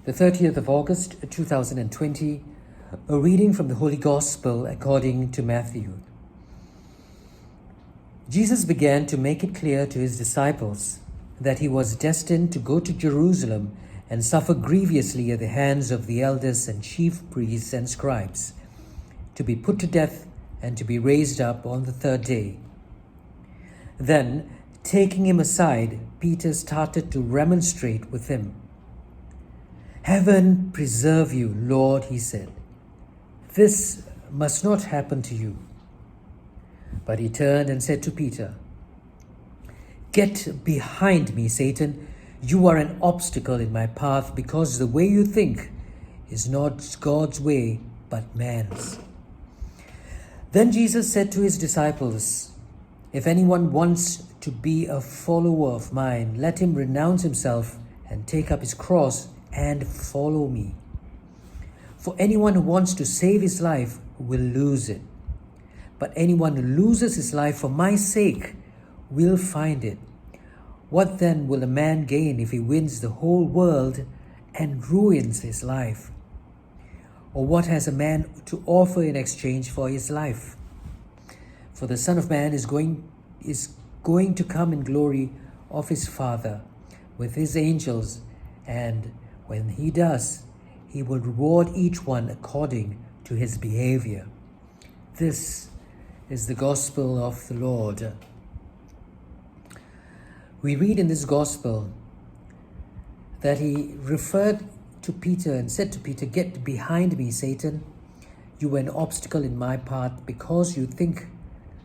The 30th of August, 2020, a reading from the Holy Gospel according to Matthew. Jesus began to make it clear to his disciples that he was destined to go to Jerusalem and suffer grievously at the hands of the elders and chief priests and scribes, to be put to death and to be raised up on the third day. Then, taking him aside, Peter started to remonstrate with him. "Heaven preserve you, Lord," he said. "This must not happen to you." But he turned and said to Peter, "Get behind me, Satan. You are an obstacle in my path because the way you think is not God's way, but man's." Then Jesus said to his disciples, "If anyone wants to be a follower of mine, let him renounce himself and take up his cross and follow me. For anyone who wants to save his life will lose it. But anyone who loses his life for my sake will find it. What then will a man gain if he wins the whole world and ruins his life? Or what has a man to offer in exchange for his life? For the Son of Man is going to come in glory of his Father with his angels, and when he does, he will reward each one according to his behavior." This is the gospel of the Lord. We read in this gospel that he referred to Peter and said to Peter, "Get behind me, Satan. You are an obstacle in my path because you think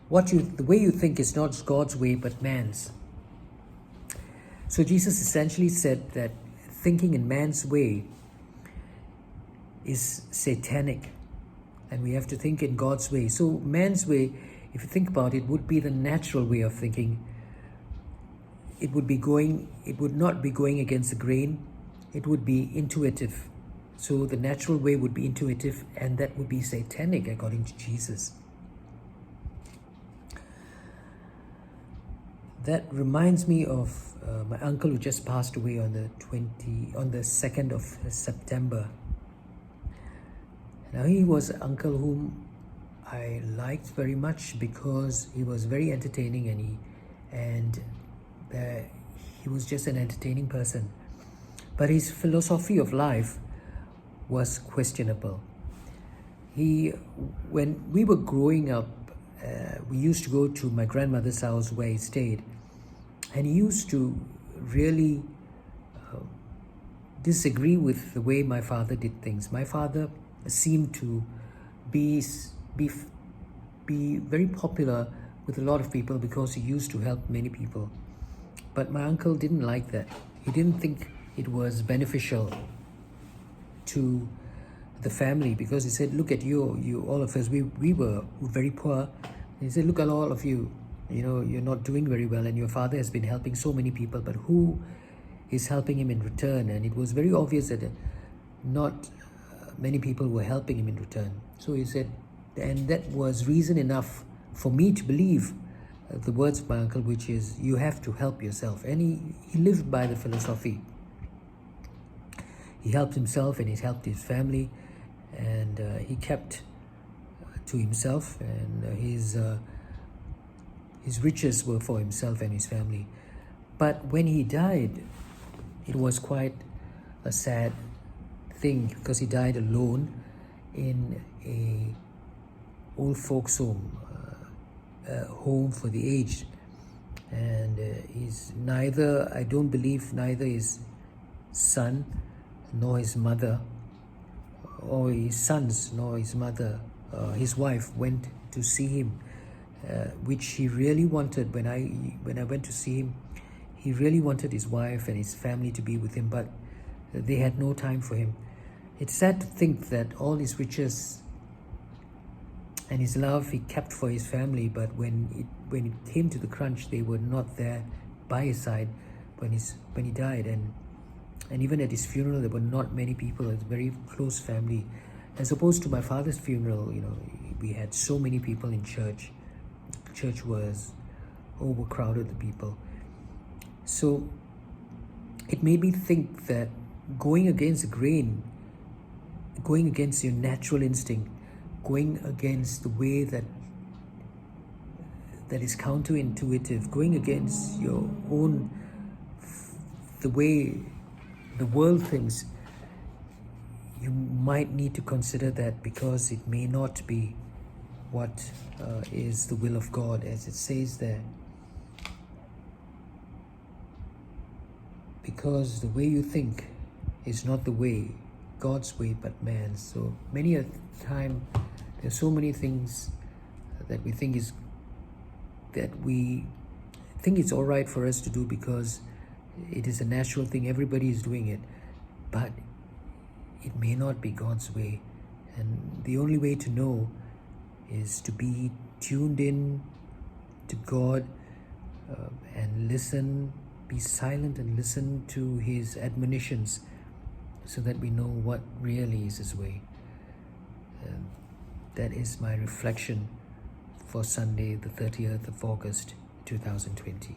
the way you think is not God's way but man's." So Jesus essentially said that thinking in man's way is satanic, and we have to think in God's way. So man's way, if you think about it, would be the natural way of thinking. It would not be going against the grain. It would be intuitive. So the natural way would be intuitive, and that would be satanic according to Jesus. That reminds me of my uncle who just passed away on the 2nd of September. Now, he was an uncle whom I liked very much because he was very entertaining, and he was just an entertaining person. But his philosophy of life was questionable. When we were growing up, we used to go to my grandmother's house where he stayed, and he used to really disagree with the way my father did things. My father seemed to be very popular with a lot of people because he used to help many people. But my uncle didn't like that. He didn't think it was beneficial to the family because he said, "Look at you all of us, we were very poor." He said, "Look at all of you, you're not doing very well, and your father has been helping so many people, but who is helping him in return?" And it was very obvious that not many people were helping him in return. So he said, and that was reason enough for me to believe the words of my uncle, which is, you have to help yourself. And he lived by the philosophy. He helped himself and he helped his family, and he kept to himself, and his riches were for himself and his family. But when he died, it was quite a sad thing because he died alone in a old folks home, home for the aged, and I don't believe neither his son nor his mother, or his sons nor his mother, his wife went to see him, which he really wanted. When I went to see him, he really wanted his wife and his family to be with him, but they had no time for him. It's sad to think that all his riches and his love he kept for his family, but when it came to the crunch, they were not there by his side when he died. And even at his funeral, there were not many people. It was a very close family, as opposed to my father's funeral. We had so many people in church. Church was overcrowded with people. So it made me think that going against the grain, going against your natural instinct, going against the way that is counterintuitive, going against your own, the way the world thinks, you might need to consider that, because it may not be what is the will of God, as it says there. Because the way you think is not the way, God's way, but man's. So many a time, there's so many things that we think it's all right for us to do because it is a natural thing, everybody is doing it, but it may not be God's way. And the only way to know is to be tuned in to God and listen, be silent and listen to His admonitions, so that we know what really is His way. That is my reflection for Sunday, the 30th of August, 2020.